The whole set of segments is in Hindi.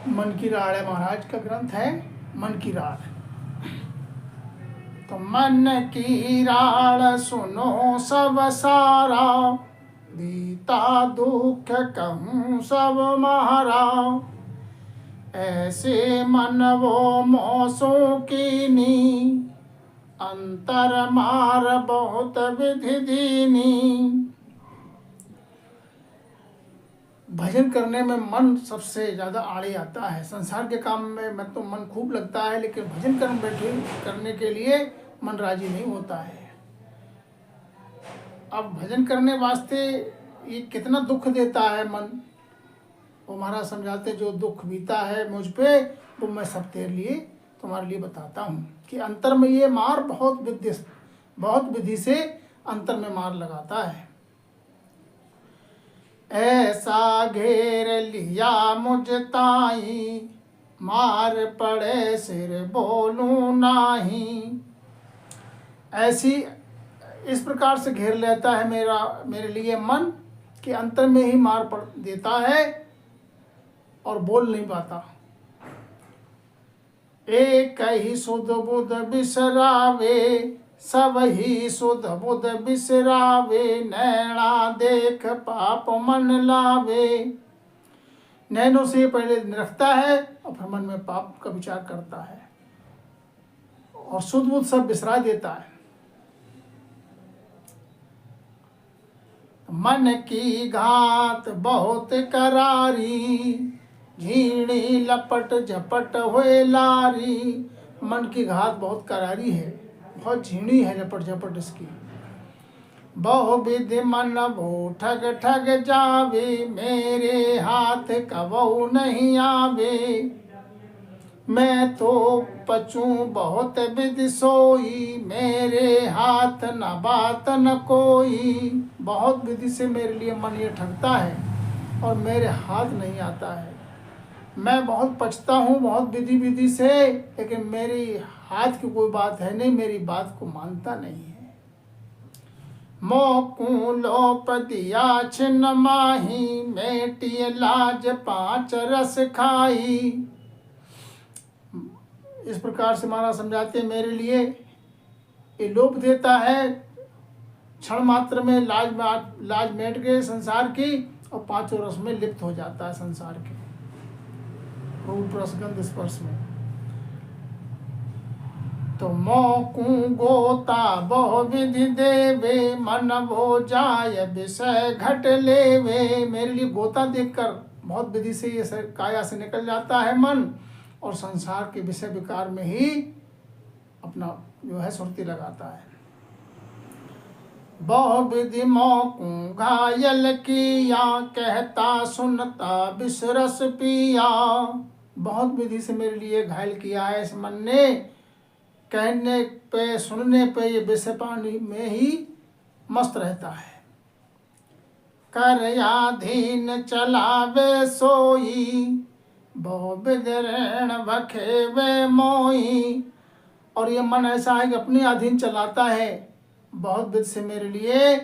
मन की राड़ है महाराज का ग्रंथ है, मन की राड़। तो मन की राड़ सुनो सब सारा, बीता दुख कहूँ सब महारा। ऐसे मन वो मौसों की नी, अंतर मार बहुत विधि दीनी। भजन करने में मन सबसे ज़्यादा आड़े आता है। संसार के काम में तो मन खूब लगता है, लेकिन भजन करने के लिए मन राजी नहीं होता है। अब भजन करने वास्ते ये कितना दुख देता है मन, वो महाराज समझाते, जो दुख बीता है मुझ पे वो मैं सब तेरे लिए तुम्हारे लिए बताता हूँ कि अंतर में ये मार बहुत विधि से अंतर में मार लगाता है। ऐसा घेर लिया मुझ ताई, मार पड़े सिर बोलूं नाही। ऐसी इस प्रकार से घेर लेता है मेरे लिए मन कि अंतर में ही मार पड़ देता है और बोल नहीं पाता। एक ही सुध बुध बिसरावे, सब ही सुध बुध बिसरावे। नैना देख पाप मन लावे। नैनों से पहले रखता है और फिर मन में पाप का विचार करता है और सुध बुध सब बिसरा देता है। मन की घात बहुत करारी, झीणी लपट झपट हुए लारी। मन की घात बहुत करारी है, बहुत झीणी है झपट झपट इसकी। बहु विधि मन भो ठग ठग जावे, मेरे हाथ कबहु नहीं आवे। मैं तो पचूं बहुत विधि सोई, मेरे हाथ न बात न कोई। बहुत विधि से मेरे लिए मन ये ठगता है और मेरे हाथ नहीं आता है। मैं बहुत पछता हूँ बहुत विधि से, लेकिन मेरी हाथ की कोई बात है नहीं, मेरी बात को मानता नहीं है। मोकू लोप दिया छिन माही, मेटी लाज पांच रस खाई। इस प्रकार से महाराज समझाते हैं, मेरे लिए ये लोप देता है क्षण मात्र में, लाज मेट गए संसार की और पांचों रस में लिप्त हो जाता है संसार के रूप रस गंध स्पर्श में। तो मोकू गोता बहु विधि देवे, मन वो जाय विषय घट लेवे। मेरे लिए गोता देखकर बहुत विधि से ये काया से निकल जाता है मन और संसार के विषय विकार में ही अपना जो है सुरती लगाता है। बहु विधि मोकू घायल किया, कहता सुनता विषरस पिया। बहुत विधि से मेरे लिए घायल किया है इस मन ने, कहने पे सुनने पे ये विषय पानी में ही मस्त रहता है। कर याधीन चलावे सोई, बहु विधि ऋण भखे वे मोई। और ये मन ऐसा है कि अपने अधीन चलाता है बहुत विधि से मेरे लिए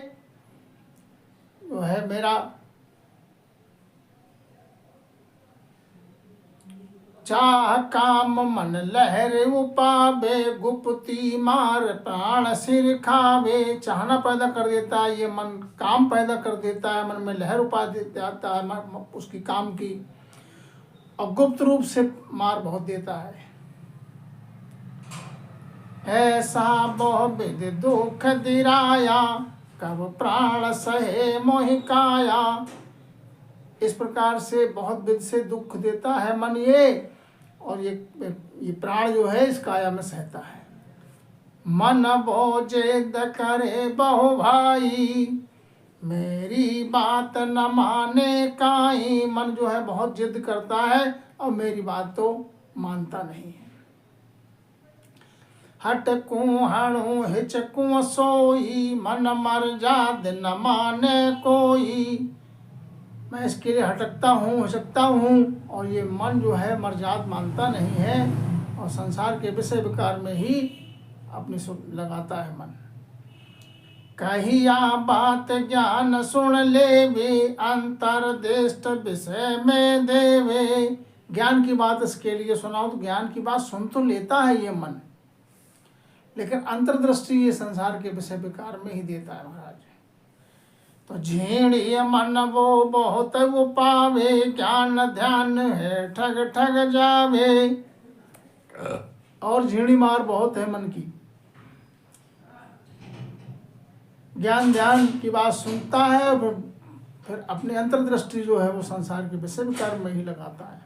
जो है मेरा चाह काम मन लहर उपावे, गुप्ती मार प्राण सिर खावे। चाहना पैदा कर देता है ये मन, काम पैदा कर देता है, मन में लहर उपा देता है उसकी काम की, और गुप्त रूप से मार बहुत देता है। ऐसा बहु विधि दुख दिराया, कब प्राण सहे मोहि काया। इस प्रकार से बहुत विधि से दुख देता है मन ये, और ये प्राण जो है इस काया में सहता है। मन बोझेद करे बहु भाई, मेरी बात न माने काई। मन जो है बहुत जिद करता है और मेरी बात तो मानता नहीं है। हटकूं हणूं हिचकूं सोई, मन मर जाद न माने कोई। मैं इसके लिए हटकता हूँ हिचकता हूँ और ये मन जो है मर्जाद मानता नहीं है और संसार के विषय विकार में ही अपनी लगाता है मन। कहिया बात ज्ञान सुन लेवे, अंतर्दिष्ट विषय में देवे। ज्ञान की बात इसके लिए सुनाओ तो ज्ञान की बात सुन तो लेता है ये मन, लेकिन अंतर्दृष्टि ये संसार के विषय विकार में ही देता है महाराज। तो झीण ये मन वो बहुत वो पावे, ज्ञान ध्यान है ठग ठग जावे। और झीणी मार बहुत है मन की, ज्ञान ध्यान की बात सुनता है, फिर अपनी अंतर्दृष्टि जो है वो संसार के विषय विकार में ही लगाता है।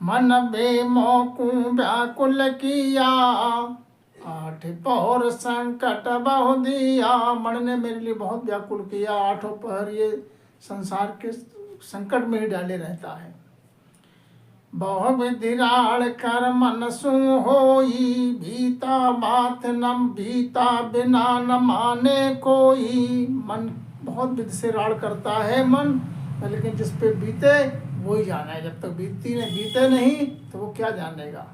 मन बेमौकू व्याकुल किया, आठ पहर संकट बहु दिया। मन ने मेरे लिए बहुत व्याकुल किया, आठों पहर ये संसार के संकट में ही डाले रहता है। बहु विधिराल कर मन सु होई, भीता बात न भीता बिना न माने कोई। मन बहुत विधि से राड़ करता है मन, लेकिन जिस पे बीते वो ही जाना है। जब तक बीते नहीं तो वो क्या जानेगा।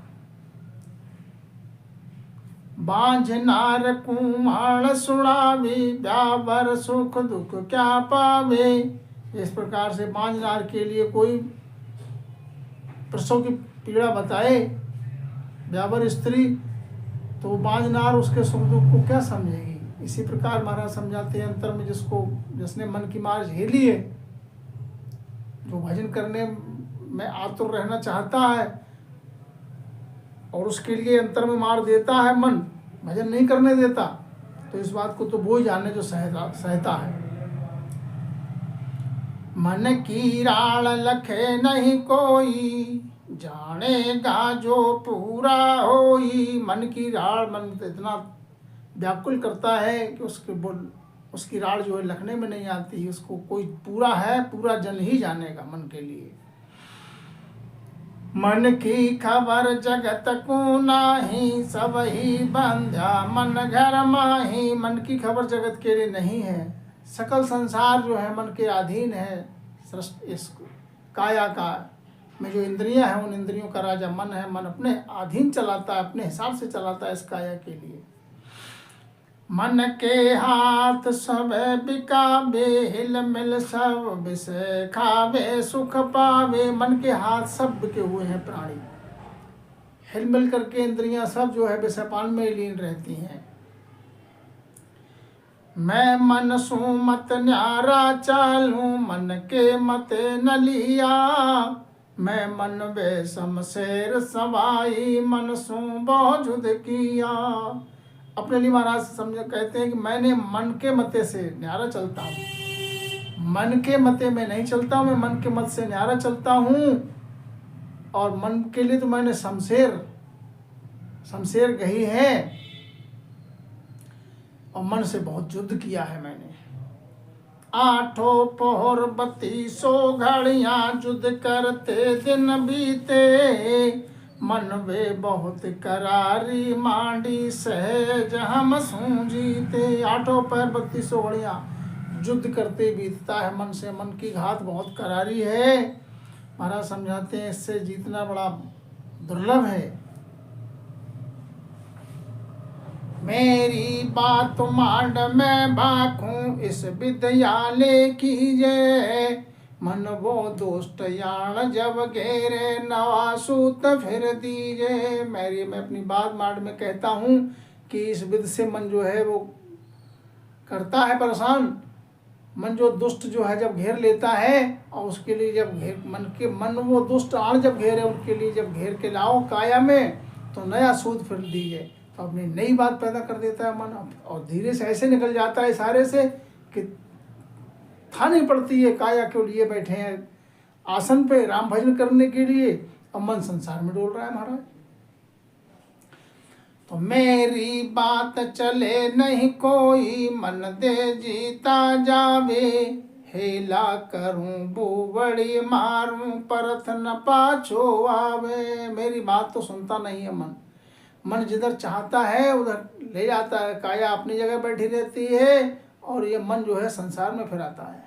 बांझ नार कुमार सुनावे, ब्यावर सुख दुख क्या पावे। इस प्रकार से बांझ नार के लिए कोई प्रसव की पीड़ा बताए ब्यावर स्त्री, तो बांझ नार उसके सुख दुख को क्या समझेगी। इसी प्रकार महाराज समझाते हैं अंतर में जिसने मन की मार झेली है, जो भजन करने में आतुर रहना चाहता है और उसके लिए अंतर में मार देता है मन, भजन नहीं करने देता, तो इस बात को तो वो ही जाने जो सहता है। मन की राल लखे नहीं कोई, जानेगा जो पूरा होई। मन की राल मन तो इतना व्याकुल करता है कि उसकी राल जो है लखने में नहीं आती। उसको कोई पूरा है, पूरा जन ही जानेगा मन के लिए। मन की खबर जगत को नाही, सब ही बंध्या मन घर माही। मन की खबर जगत के लिए नहीं है, सकल संसार जो है मन के अधीन है। इस काया का में जो इंद्रियां हैं उन इंद्रियों का राजा मन है। मन अपने अधीन चलाता है, अपने हिसाब से चलाता है इस काया के लिए। मन के हाथ सब बिकावे, हिल मिल सब विषय खावे सुख पावे। मन के हाथ सब बिके हुए हैं प्राणी, हिल मिल करके इंद्रियां सब जो है विषय पान में लीन रहती हैं। मैं मन सु मत न्यारा चालूं, मन के मते न लिया। मैं मन वे शमशेर सवाई, मन सु बहुजुद किया। अपने लिए महाराज कहते हैं कि मैंने मन के मते से न्यारा चलता हूँ। मन के मते में नहीं चलता हूँ, मैं मन के मत से न्यारा चलता हूँ। और मन के लिए तो मैंने शमशेर गही है और मन से बहुत युद्ध किया है मैंने। आठों पहर 32 घड़ियाँ युद्ध करते दिन बीते। मन वे बहुत करारी मांडी सहज हम सूझीते। आठों पैर 32 घड़ियाँ युद्ध करते बीतता है मन से। मन की घात बहुत करारी है। महाराज समझाते हैं इससे जीतना बड़ा दुर्लभ है। मेरी बात मांड में भाखूं, इस विद्यालय कीजिए। मन वो दोस्त याण जब घेरे, नवा सूत फिर दीजिए। मैं अपनी बात मांड में कहता हूँ कि इस विद से मन जो है वो करता है परेशान। मन जो दुष्ट जो है जब घेर लेता है, और उसके लिए जब मन वो दुष्ट आण जब घेरे, उनके लिए जब घेर के लाओ काया में, तो नया सूद फिर दीजिए। तो अपनी नई बात पैदा कर देता है मन, और धीरे से ऐसे निकल जाता है सारे से कि था नहीं पड़ती है। काया क्यों लिए बैठे हैं आसन पे राम भजन करने के लिए, और मन संसार में डोल रहा है महाराज। तो मेरी बात चले नहीं कोई, मन दे जीता जावे। हेला करूं बुबड़ी मारूं, परथ न पाछो आवे। मेरी बात तो सुनता नहीं है मन जिधर चाहता है उधर ले जाता है। काया अपनी जगह बैठी रहती है और ये मन जो है संसार में फिर आता है।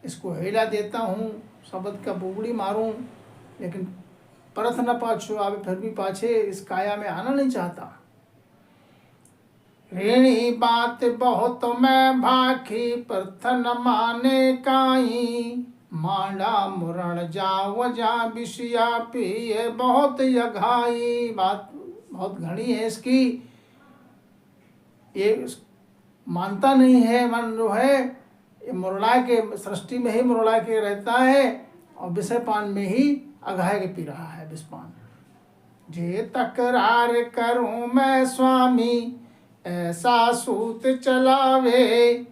इसको हेला देता हूँ, शब्द का बुबड़ी मारूं, लेकिन परथ न पाछो आवे, फिर भी पाछे इस काया में आना नहीं चाहता। ऋणी बात बहुत मैं भाखी, प्रथ न माने काई। मांडा मुरण जाव जा विषया पिए बहुत यघाई। बात बहुत घनी है इसकी, ये मानता नहीं है। मन जो है ये मुरला के सृष्टि में ही मुरला के रहता है और विषय पान में ही अघाय के पी रहा है विषपान। जे तकरार करूं मैं स्वामी ऐसा सूत चलावे,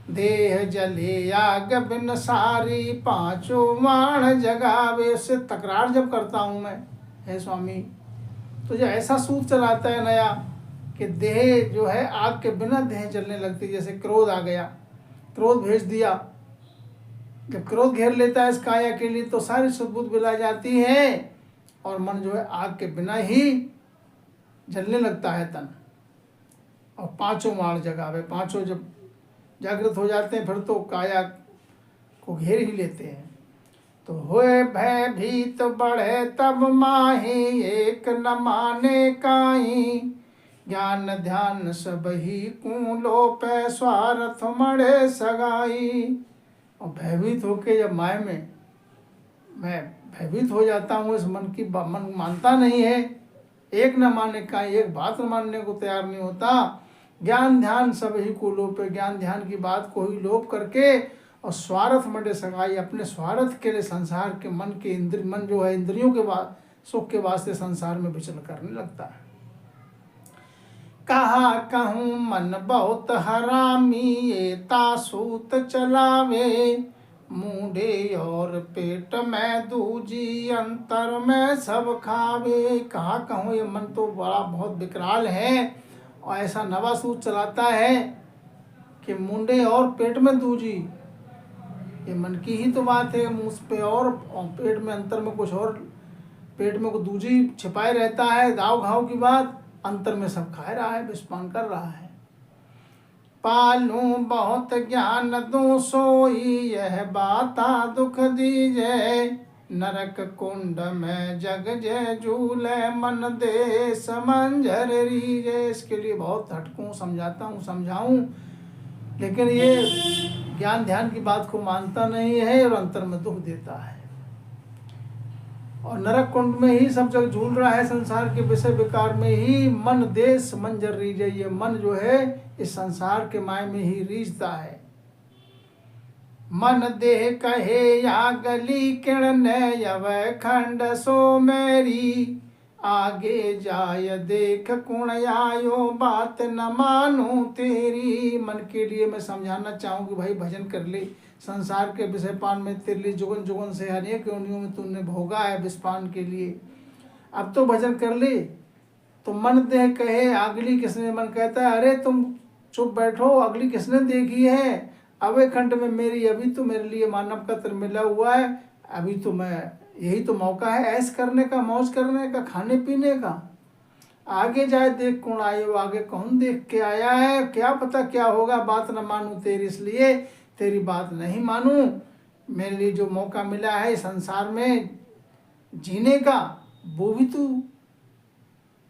देह जले आग बिन सारी पांचों माण जगावे। उससे तकरार जब करता हूँ मैं, हे स्वामी, तो जो ऐसा सूत चलाता है नया कि देह जो है आग के बिना देह जलने लगती। जैसे क्रोध आ गया, क्रोध भेज दिया, जब क्रोध घेर लेता है इस काया के लिए तो सारी सद्बुद्ध बिला जाती है और मन जो है आग के बिना ही जलने लगता है तन। और पांचों माण जगावे, पांचों जब जागृत हो जाते हैं फिर तो काया को घेर ही लेते हैं। तो होए भयभीत बढ़े तब माही, एक न माने काई, ज्ञान ध्यान सब ही कूलो पे स्वार्थ मड़े सगाई। और भयभीत होके जब माय में मैं भयभीत हो जाता हूँ, इस मन की मन मानता नहीं है, एक न माने का, एक बात मानने को तैयार नहीं होता। ज्ञान ध्यान सब ही को लोप पे, ज्ञान ध्यान की बात को ही लोप करके और स्वार्थ मडे सगाई, अपने स्वार्थ के लिए संसार के मन जो है इंद्रियों के सुख के वास्ते संसार में विचल करने लगता है। कहा कहूँ मन बहुत हरामी, ये तासूत चलावे, मुंडे और पेट में दूजी अंतर में सब खावे। कहा कहूँ ये मन तो बड़ा बहुत विकराल है और ऐसा नवा सूत चलाता है कि मुंडे और पेट में दूजी। ये मन की ही तो बात है, मुँह पे और पेट में अंतर में कुछ और, पेट में कुछ दूजी छिपाए रहता है, दाव घाव की बात, अंतर में सब खा रहा है, विषपान कर रहा है। पालू बहुत ज्ञान दो सोई, यह बाता दुख दीजे, नरक कुंड में जग जय झूले, मन दे समंजर रीजे। इसके लिए बहुत हटकूं, समझाता हूँ, समझाऊं, लेकिन ये ज्ञान ध्यान की बात को मानता नहीं है और अंतर में दुख देता है। और नरक कुंड में ही सब जगह झूल रहा है, संसार के विषय विकार में ही मन देश मंजर रीझे। ये मन जो है इस संसार के माय में ही रीझता है। मन देह कहे या गली किरण यव खंड सो मेरी, आगे जाय देख कुण आयो बात न मानू तेरी। मन के लिए मैं समझाना चाहूँ कि भाई भजन कर ले, संसार के विषय पान में तेरे लिए जुगन जुगन से अनेक योनियों में तुमने भोगा है विषपान के लिए, अब तो भजन कर ले। तो मन देह कहे अगली किसने, मन कहता है अरे तुम चुप बैठो, अगली किसने देखी है, अवे खंड में मेरी, अभी तो मेरे लिए मानव का तिर मिला हुआ है, अभी तो मैं, यही तो मौका है ऐश करने का, मौज करने का, खाने पीने का। आगे जाए देख कौन आयो, आगे कौन देख के आया है, क्या पता क्या होगा, बात न मानूं तेरी, इसलिए तेरी बात नहीं मानूं। मेरे लिए जो मौका मिला है संसार में जीने का, वो भी तू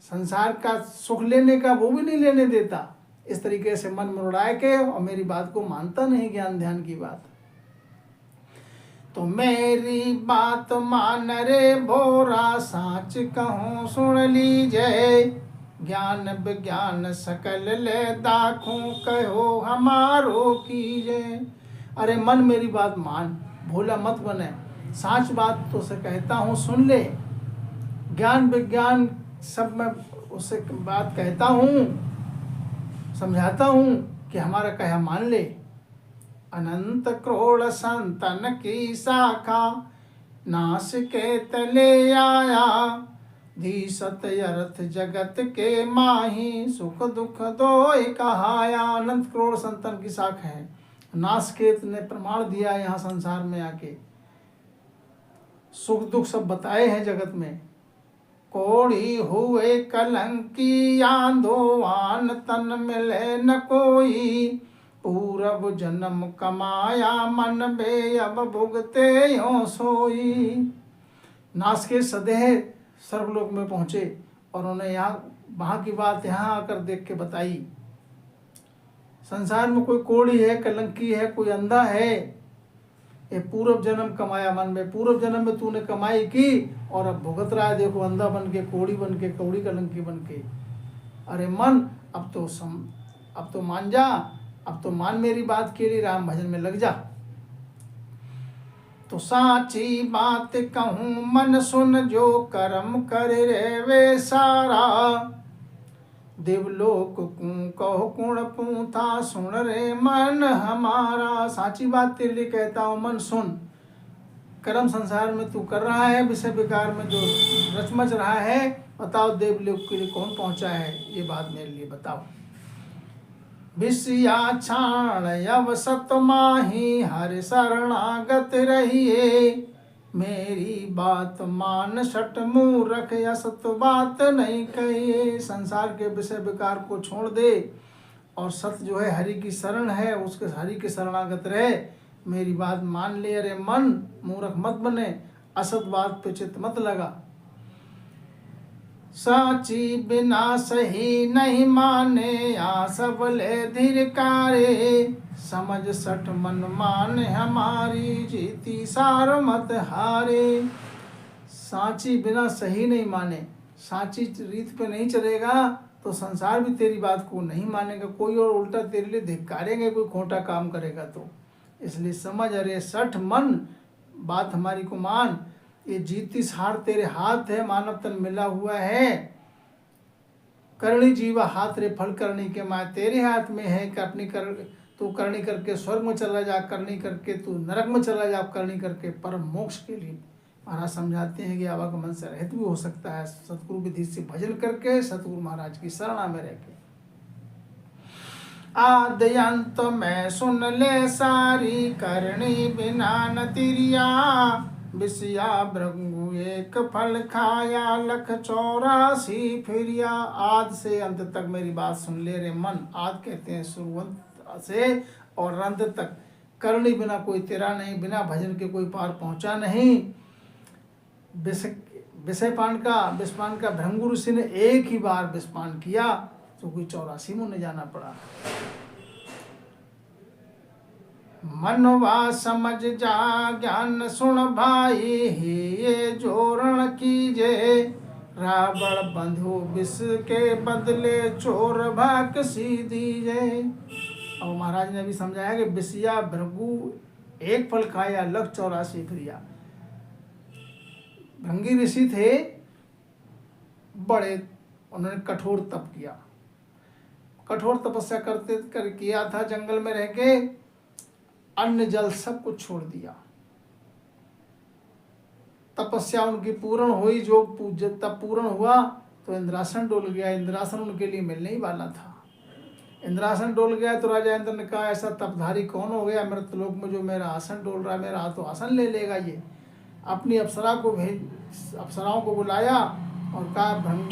संसार का सुख लेने का वो भी नहीं लेने देता। इस तरीके से मन मुरड़ाए के और मेरी बात को मानता नहीं, ज्ञान ध्यान की बात। तो मेरी बात मान रे भोरा, साच कहूँ सुन लीजिए, ज्ञान विज्ञान सकल ले दाखूं, कहो हमारो कीजिए। अरे मन मेरी बात मान, भोला मत बने, साच बात तो से कहता हूँ सुन ले, ज्ञान विज्ञान सब मैं उससे बात कहता हूँ, समझाता हूँ कि हमारा कहा मान ले। अनंत करोड़ संतन की शाखा, नाश के तले आया, धी सत्य अर्थ जगत के माही, सुख दुख दोय कहाया। अनंत करोड़ संतन की शाखा है, नासकेत ने प्रमाण दिया यहाँ संसार में आके, सुख दुख सब बताए हैं जगत में। कोड़ी हुए कलंकी आंधोवान, तन मिले न कोई, पूरब जन्म कमाया मन बे, अब भुगते यो सोई। नास के सदेह सर्वलोक में पहुँचे और उन्हें यहाँ वहाँ की बात यहाँ आकर देख के बताई। संसार में कोई कोड़ी है, कलंकी है, कोई अंधा है, ये पूर्व जन्म कमाया मन में, पूर्व जन्म में तूने कमाई की और अब भुगत रहा है, देखो अंधा बन के, कोड़ी बन के, कौड़ी कलंकी बन के। अरे मन अब तो मान जा, अब तो मान मेरी बात के लिए, राम भजन में लग जा। तो साची बात कहूँ मन सुन, जो कर्म करे रे वे सारा, देवलोक कहो कुण पूथा, सुन रे मन हमारा। साची बात तेरे लिए कहता हूँ, मन सुन। कर्म संसार में तू कर रहा है, विषय विकार में जो रचमच रहा है, बताओ देवलोक के लिए कौन पहुंचा है, ये बात मेरे लिए बताओ। विषया छाण यव सत माही, हर शरणागत रहिए, मेरी बात मान सट मूरख, असत बात नहीं कहिए। संसार के विषय विकार को छोड़ दे और सत्य जो है हरि की शरण है, उसके हरि के शरणागत रहे, मेरी बात मान ले। अरे मन मूर्ख मत बने, असत बात पे चित्त मत लगा। साची बिना सही नहीं माने, आ सबले धिरकारे, समझ सठ मन मान हमारी, जीती सार मत हारे। साची बिना सही नहीं माने, साची रीत पे नहीं चलेगा तो संसार भी तेरी बात को नहीं मानेगा, कोई और उल्टा तेरे लिए धिक्कारेंगे, कोई खोटा काम करेगा तो। इसलिए समझ, अरे सठ मन बात हमारी को मान, ये जीती हार तेरे हाथ है, मानव तन मिला हुआ है, करणी जीवा हाथ रे फल करनी के माँ तेरे हाथ में है। कि अपनी तू करनी करके स्वर्ग में चला जा, करनी करके तू नरक में चला जा, करनी करके परम मोक्ष के लिए। महाराज समझाते हैं कि आवागमन से रहित भी हो सकता है, सतगुरु विधि से भजन करके, सतगुरु महाराज की शरणा में रह के। आदि अंत में सुन ले सारी, करनी बिना न तिरिया, विषया भृंगु एक फल खाया, लख 84 फिरिया। आद से अंत तक मेरी बात सुन ले रे मन। आद कहते हैं शुरुआत से और अंत तक, करनी बिना कोई तेरा नहीं, बिना भजन के कोई पार पहुंचा नहीं। विषपान का भृंगु ऋषि ने एक ही बार विषपान किया तो कोई 84 मुने जाना पड़ा। मनवा समझ जा ज्ञान सुन भाई, ये जोरण कीजे, रावण बंधु विष के बदले, चोर भाग सी दीजे। और महाराज ने भी समझाया कि विषया भृगु एक फल खाया, लख 84 फिरिया। भृंगी ऋषि थे बड़े, उन्होंने कठोर तप किया, कठोर तपस्या किया था, जंगल में रह के अन्न जल सब कुछ छोड़ दिया। तपस्या उनकी पूर्ण हुई, जब तब पूर्ण हुआ तो इंद्रासन डोल गया। इंद्रासन उनके लिए मिलने ही वाला था। इंद्रासन डोल गया तो राजा इंद्र ने कहा, ऐसा तपधारी कौन हो गया मृतलोक में जो मेरा आसन डोल रहा है, मेरा तो आसन ले लेगा ये। अपनी अप्सराओं को बुलाया और कहा, भृंगु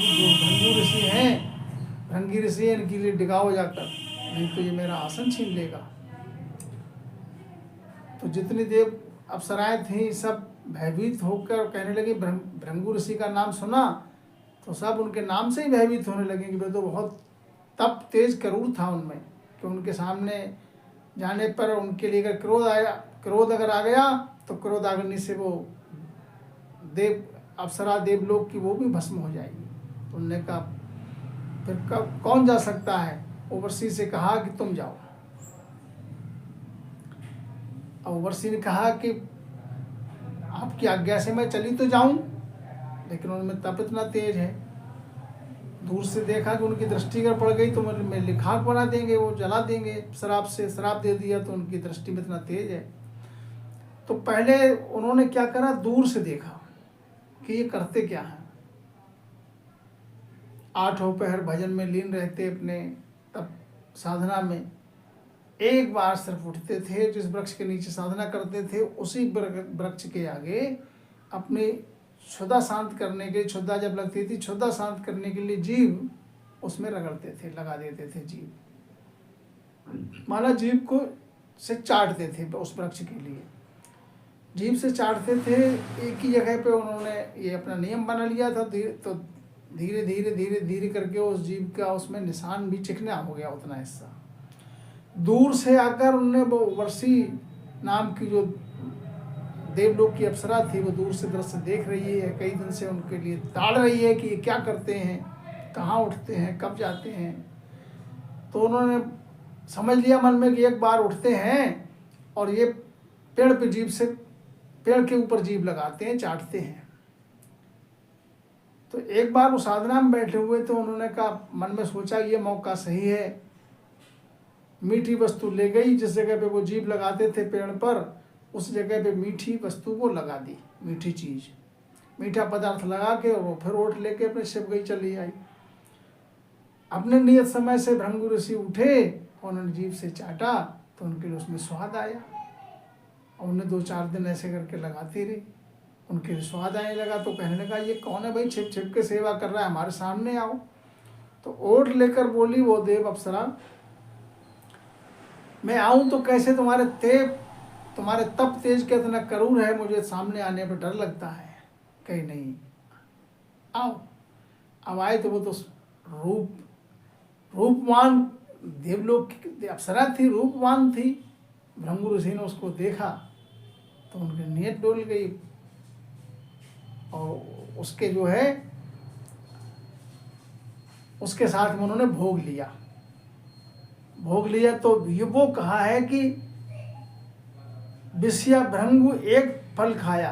ऋषि हैं, भृंगी ऋषि हैं, इनके लिए डिगाओ जाकर, नहीं तो ये मेरा आसन छीन लेगा। तो जितनी देव अप्सराएं थीं सब भयभीत होकर कहने लगी, भृंगु ऋषि का नाम सुना तो सब उनके नाम से ही भयभीत होने लगे कि वे तो बहुत तप तेज करूर था उनमें, कि उनके सामने जाने पर उनके लिए अगर क्रोध अगर आ गया तो क्रोध अग्नि से वो अप्सरा देवलोक की वो भी भस्म हो जाएगी। तो उन्होंने कहा फिर कौन जा सकता है। ओवरसी से कहा कि तुम जाओ। ओवरसी ने कहा कि आपकी आज्ञा से मैं चली तो जाऊं, लेकिन उनमें तप इतना तेज है, दूर से देखा कि उनकी दृष्टि अगर पड़ गई तो मैं लिखाक बना देंगे, वो जला देंगे, शराब दे दिया तो उनकी दृष्टि में इतना तेज है। तो पहले उन्होंने क्या करा, दूर से देखा कि ये करते क्या हैं। 8 पहर भजन में लीन रहते, अपने तब साधना में एक बार सिर्फ उठते थे, जिस वृक्ष के नीचे साधना करते थे उसी वृक्ष के आगे अपनी क्षुधा शांत करने के लिए, क्षुधा जब लगती थी क्षुधा शांत करने के लिए जीव उसमें रगड़ते थे, लगा देते थे जीव, माना जीव को से चाटते थे। उस वृक्ष के लिए जीव से चाटते थे। एक ही जगह पे उन्होंने ये अपना नियम बना लिया था। तो धीरे धीरे धीरे धीरे करके उस जीव का उसमें निशान भी चिकना हो गया, उतना हिस्सा। दूर से आकर उन्होंने वो वर्षी नाम की जो देवलोक की अप्सरा थी, वो दूर से दृश्य देख रही है, कई दिन से उनके लिए ताड़ रही है कि ये क्या करते हैं, कहाँ उठते हैं, कब जाते हैं। तो उन्होंने समझ लिया मन में कि एक बार उठते हैं और ये पेड़ पे जीभ से, पेड़ के ऊपर जीभ लगाते हैं, चाटते हैं। तो एक बार वो साधना में बैठे हुए तो उन्होंने कहा, मन में सोचा ये मौका सही है। मीठी वस्तु ले गई, जिस जगह पे वो जीभ लगाते थे पेड़ पर, उस जगह पे मीठी वस्तु को लगा दी, मीठी चीज़, मीठा पदार्थ लगा के, और वो फिर ओट लेके अपने शिव गई चली आई। अपने नियत समय से भृंगु ऋषि उठे और उन्होंने जीभ से चाटा तो उनके लिए उसमें स्वाद आया, और उन्हें 2-4 दिन ऐसे करके लगाती रही, उनके लिए स्वाद आने लगा। तो कहने लगा, ये कौन है भाई, छिप छिप के सेवा कर रहा है, हमारे सामने आओ। तो ओट लेकर बोली वो देव अप्सरा, मैं आऊँ तो कैसे, तुम्हारे तप तेज के इतना करूर है, मुझे सामने आने पर डर लगता है। कहीं नहीं, आओ। अब आए तो वो तो रूपवान देवलोक की अप्सरा थी, रूपवान थी। भृंगु ऋषि ने उसको देखा तो उनकी नीयत डोल गई, और उसके जो है उसके साथ में उन्होंने भोग लिया। तो ये वो कहा है कि विषया भृंगु एक फल खाया।